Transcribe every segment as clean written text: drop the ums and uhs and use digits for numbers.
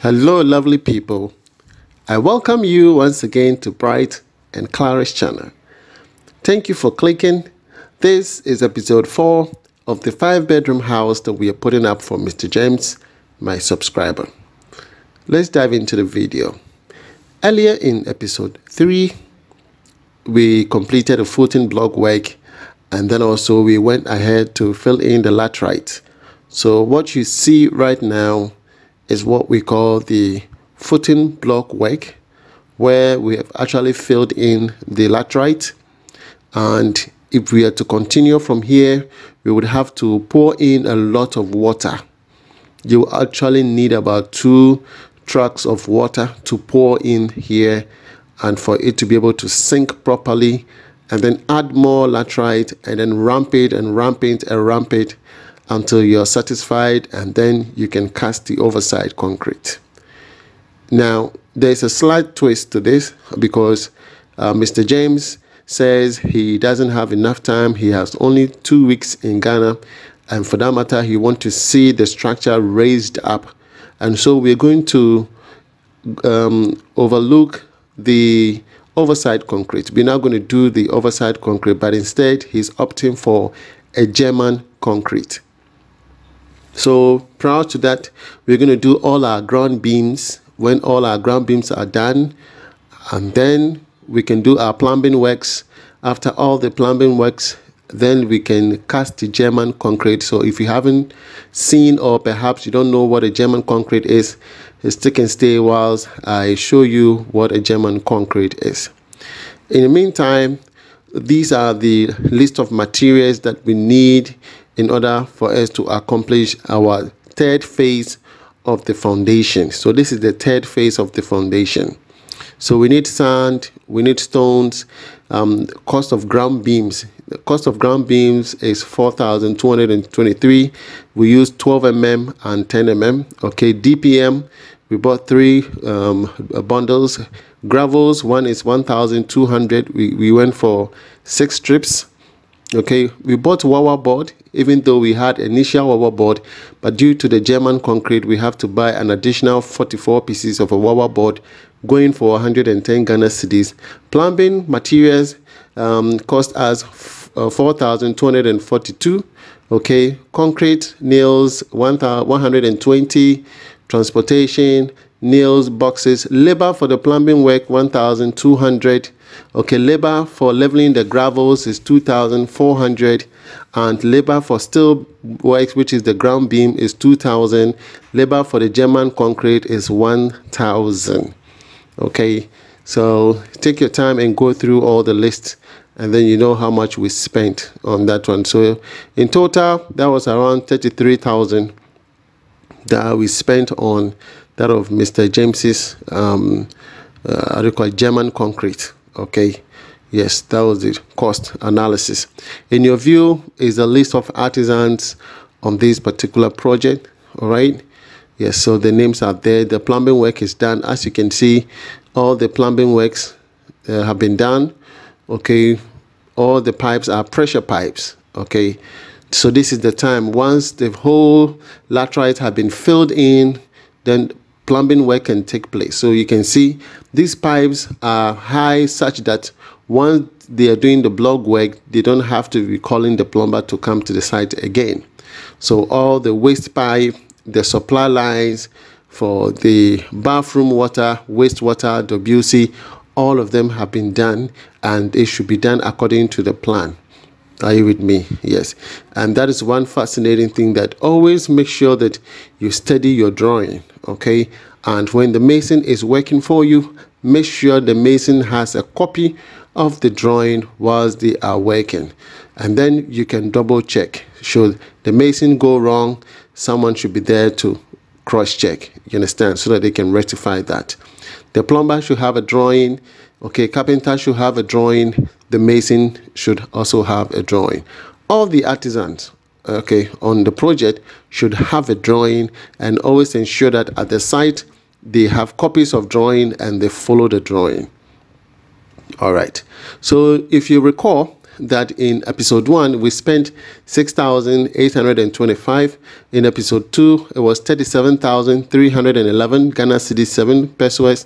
Hello, lovely people. I welcome you once again to Bright and Clarice channel. Thank you for clicking. This is episode 4 of the 5-bedroom house that we are putting up for Mr. James, my subscriber. Let's dive into the video. Earlier in episode 3, we completed a footing block work, and then also we went ahead to fill in the laterite. So what you see right now is what we call the footing block work, where we have actually filled in the laterite. And if we are to continue from here, we would have to pour in a lot of water. You actually need about 2 trucks of water to pour in here, and for it to be able to sink properly, and then add more laterite, and then ramp it and ramp it and ramp it until you're satisfied, and then you can cast the overside concrete. Now, there's a slight twist to this because Mr. James says he doesn't have enough time. He has only 2 weeks in Ghana, and for that matter, he wants to see the structure raised up. And so we're going to overlook the overside concrete. We're not going to do the overside concrete, but instead he's opting for a German concrete. So prior to that, we're going to do all our ground beams. When all our ground beams are done, and then we can do our plumbing works. After all the plumbing works, then we can cast the German concrete. So if you haven't seen, or perhaps you don't know what a German concrete is, stick and stay whilst I show you what a German concrete is. In the meantime, these are the list of materials that we need in order for us to accomplish our third phase of the foundation. So this is the third phase of the foundation. So we need sand, we need stones. Cost of ground beams. The cost of ground beams is 4,223. We use 12 mm and 10 mm. Okay, DPM, we bought 3 bundles. Gravels, one is 1,200. We went for 6 strips. Okay, we bought Wawa board, even though we had initial Wawa board, but due to the German concrete, we have to buy an additional 44 pieces of a Wawa board, going for 110 Ghana cedis. Plumbing materials cost us 4,242. Okay, concrete, nails 120, transportation, nails, boxes, labor for the plumbing work 1,200. Okay, labor for leveling the gravels is 2,400, and labor for steel works, which is the ground beam, is 2,000. Labor for the German concrete is 1,000. Okay, so take your time and go through all the lists, and then you know how much we spent on that one. So in total, that was around 33,000 that we spent on that of Mr. James's German concrete. Okay, yes, that was the cost analysis. In your view is a list of artisans on this particular project. All right, yes, so the names are there. The plumbing work is done. As you can see, all the plumbing works have been done. Okay, all the pipes are pressure pipes. Okay, so this is the time. Once the whole laterite have been filled in, then plumbing work can take place. So you can see these pipes are high such that once they are doing the block work, they don't have to be calling the plumber to come to the site again. So all the waste pipe, the supply lines for the bathroom water, wastewater, WC, all of them have been done, and it should be done according to the plan. Are you with me? Yes. And that is one fascinating thing, that always make sure that you study your drawing. Okay. And when the mason is working for you, make sure the mason has a copy of the drawing whilst they are working. And then you can double check. Should the mason go wrong, someone should be there to cross check. You understand? So that they can rectify that. The plumber should have a drawing. Okay, carpenter should have a drawing. The mason should also have a drawing. All the artisans, okay, on the project should have a drawing, and always ensure that at the site they have copies of drawing and they follow the drawing. All right. So if you recall, that in episode 1 we spent 6,825. In episode 2 it was 37,311 Ghana Cedi 7 pesos,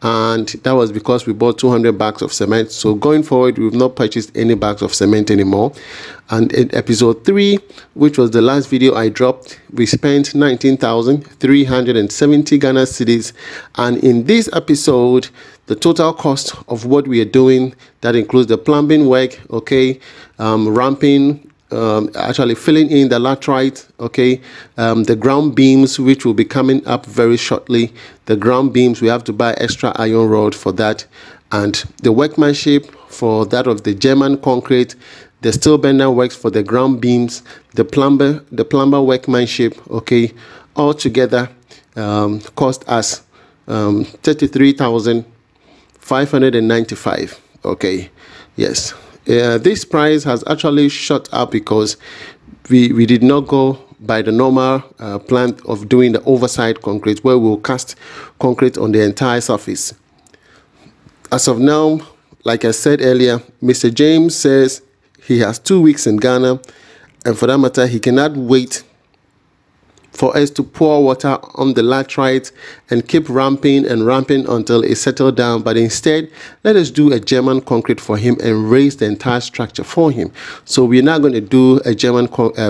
and that was because we bought 200 bags of cement. So going forward, we've not purchased any bags of cement anymore. And in episode 3, which was the last video I dropped, we spent 19,370 Ghana cedis. And in this episode, the total cost of what we are doing, that includes the plumbing work, okay, ramping, actually filling in the laterite, okay, the ground beams, which will be coming up very shortly. The ground beams, we have to buy extra iron rod for that, and the workmanship for that of the German concrete, the steel bender works for the ground beams, the plumber workmanship, okay, all together cost us 33,595. okay, yes. This price has actually shot up because we did not go by the normal plan of doing the overside concrete, where we'll cast concrete on the entire surface. As of now, like I said earlier, Mr. James says he has 2 weeks in Ghana, and for that matter, he cannot wait for us to pour water on the laterite and keep ramping until it settled down. But instead, let us do a German concrete for him and raise the entire structure for him. So we're not going to do a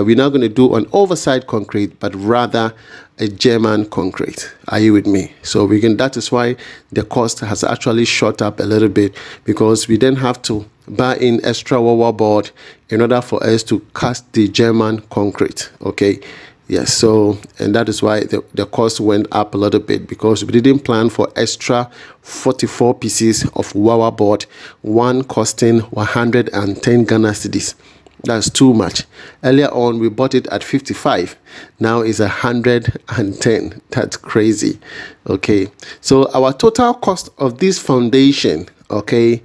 we're not going to do an overside concrete, but rather a German concrete. Are you with me? So that is why the cost has actually shot up a little bit, because we then have to buy in extra wall board in order for us to cast the German concrete. Okay. Yes, so, and that is why the cost went up a little bit, because we didn't plan for extra 44 pieces of wire board, one costing 110 Ghana cedis. That's too much. Earlier on, we bought it at 55. Now it's 110. That's crazy. Okay, so our total cost of this foundation, okay,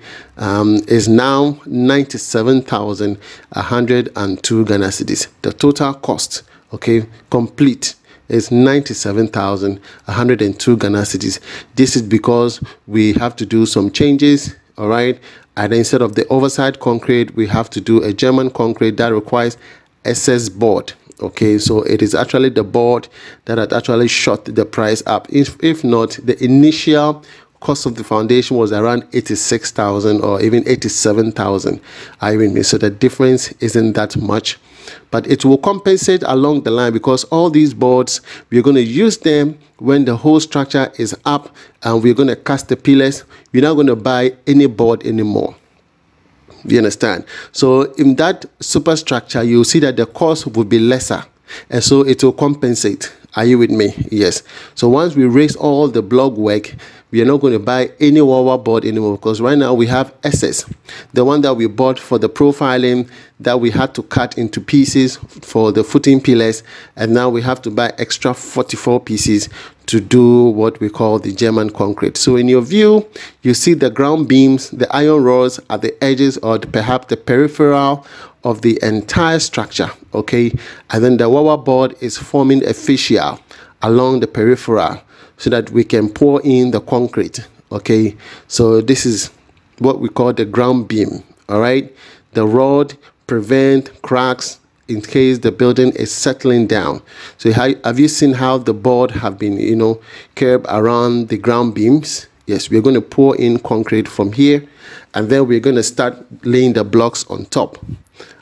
is now 97,102 Ghana cedis. The total cost, okay, complete, is 97,102 Ghana cedis. This is because we have to do some changes, all right, and instead of the overside concrete, we have to do a German concrete that requires SS board. Okay, so it is actually the board that had actually shot the price up. If not, the initial cost of the foundation was around 86,000 or even 87,000. I mean, so the difference isn't that much, but it will compensate along the line, because all these boards, we're going to use them when the whole structure is up and we're going to cast the pillars. We're not going to buy any board anymore. You understand? So in that superstructure, you'll see that the cost will be lesser, and so it will compensate. Are you with me? Yes. So once we raise all the block work, we are not going to buy any wire board anymore, because right now we have excess. The one that we bought for the profiling that we had to cut into pieces for the footing pillars, and now we have to buy extra 44 pieces to do what we call the German concrete. So in your view, you see the ground beams, the iron rods at the edges, or perhaps the peripheral of the entire structure, okay, and then the wire board is forming a fascia along the peripheral so that we can pour in the concrete. Okay, so this is what we call the ground beam. All right, the rod prevent cracks in case the building is settling down. So have you seen how the board have been, you know, curved around the ground beams? Yes, we're going to pour in concrete from here, and then we're going to start laying the blocks on top.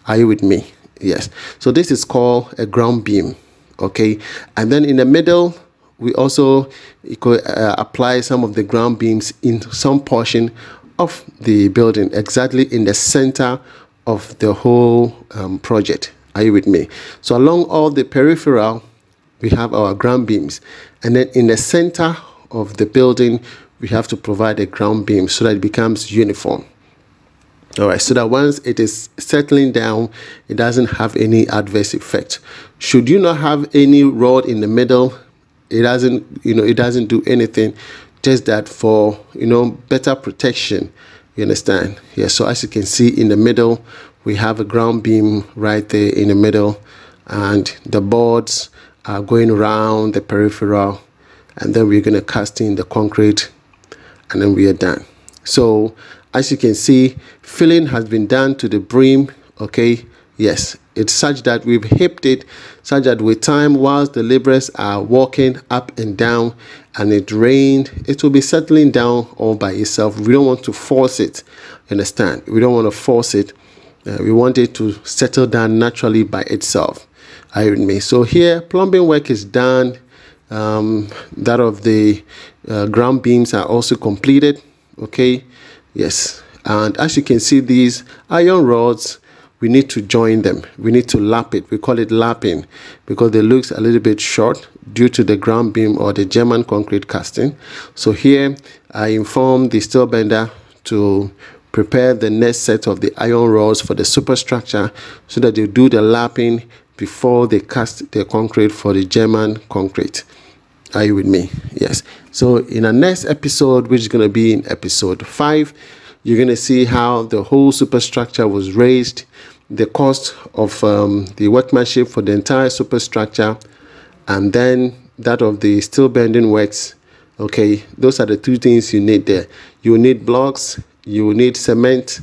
Are you with me? Yes. So this is called a ground beam. Okay, and then in the middle, we also could apply some of the ground beams in some portion of the building, exactly in the center of the whole project. Are you with me? So along all the peripheral, we have our ground beams, and then in the center of the building, we have to provide a ground beam so that it becomes uniform. All right, so that once it is settling down, it doesn't have any adverse effect. Should you not have any rod in the middle, it doesn't, you know, it doesn't do anything. Just that for, you know, better protection. You understand? Yeah. So as you can see in the middle, we have a ground beam right there in the middle, and the boards are going around the peripheral, and then we're going to cast in the concrete, and then we are done. So As you can see, filling has been done to the brim. Okay, yes, it's such that we've hipped it such that with time, whilst the laborers are walking up and down and it rained, it will be settling down all by itself. We don't want to force it. Understand? We don't want to force it. We want it to settle down naturally by itself. Are you with me? So here, plumbing work is done. That of the ground beams are also completed. Okay, yes, and as you can see, these iron rods, we need to join them. We need to lap it. We call it lapping because they look a little bit short due to the ground beam or the German concrete casting. So here I informed the steel bender to prepare the next set of the iron rods for the superstructure so that they do the lapping before they cast the concrete for the German concrete. Are you with me? Yes. So in our next episode, which is going to be in episode 5, you're going to see how the whole superstructure was raised, the cost of the workmanship for the entire superstructure, and then that of the steel bending works. Okay, those are the 2 things you need there. You will need blocks, you will need cement,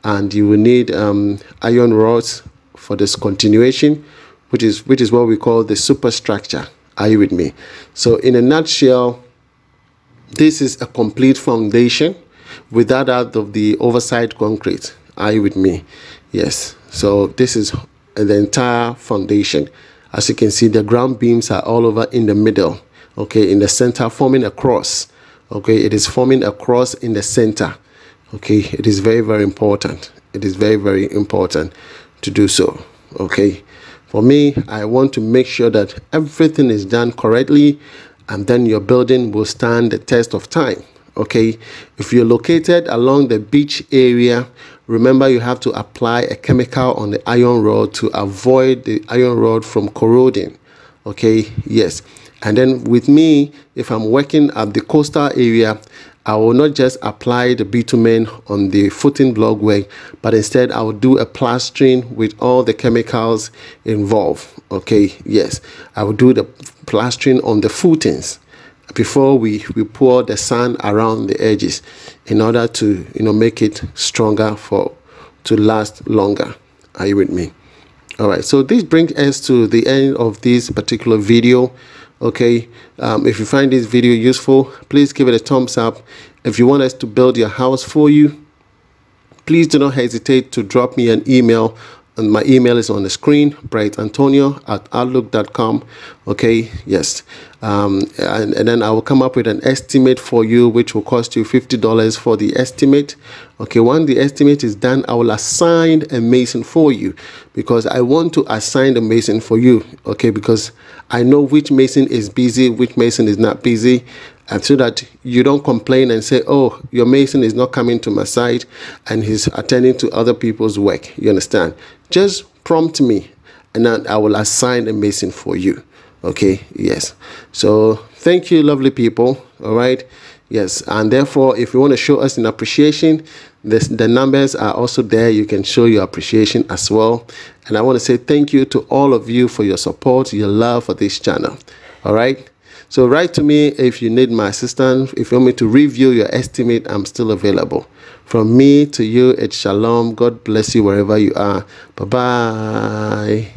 and you will need iron rods for this continuation, which is what we call the superstructure. Are you with me? So in a nutshell, this is a complete foundation without that of the overside concrete. Are you with me? Yes. So this is the entire foundation. As you can see, the ground beams are all over in the middle. Okay, in the center, forming a cross. Okay, it is forming a cross in the center. Okay, it is very, very important. It is very, very important to do so. Okay, for me, I want to make sure that everything is done correctly, and then your building will stand the test of time. Okay, if you're located along the beach area, remember you have to apply a chemical on the iron rod to avoid the iron rod from corroding. Okay, yes. And then with me, if I'm working at the coastal area, I will not just apply the bitumen on the footing block work, but instead I will do a plastering with all the chemicals involved. Okay, yes, I will do the plastering on the footings before we pour the sand around the edges in order to make it stronger to last longer. Are you with me? All right, so this brings us to the end of this particular video. Okay, if you find this video useful, please give it a thumbs up. If you want us to build your house for you, please do not hesitate to drop me an email. And my email is on the screen, brightantonio@outlook.com. Okay, yes. And then I will come up with an estimate for you, which will cost you $50 for the estimate. Okay, when the estimate is done, I will assign a mason for you, because I want to assign the mason for you. Okay, because I know which mason is busy, which mason is not busy. And so that you don't complain and say, oh, your mason is not coming to my site and he's attending to other people's work. You understand? Just prompt me and then I will assign a mason for you. Okay, yes. So thank you, lovely people. All right. Yes. And therefore, if you want to show us an appreciation, the numbers are also there. You can show your appreciation as well. And I want to say thank you to all of you for your support, your love for this channel. All right. So write to me if you need my assistance. If you want me to review your estimate, I'm still available. From me to you, it's shalom. God bless you wherever you are. Bye-bye.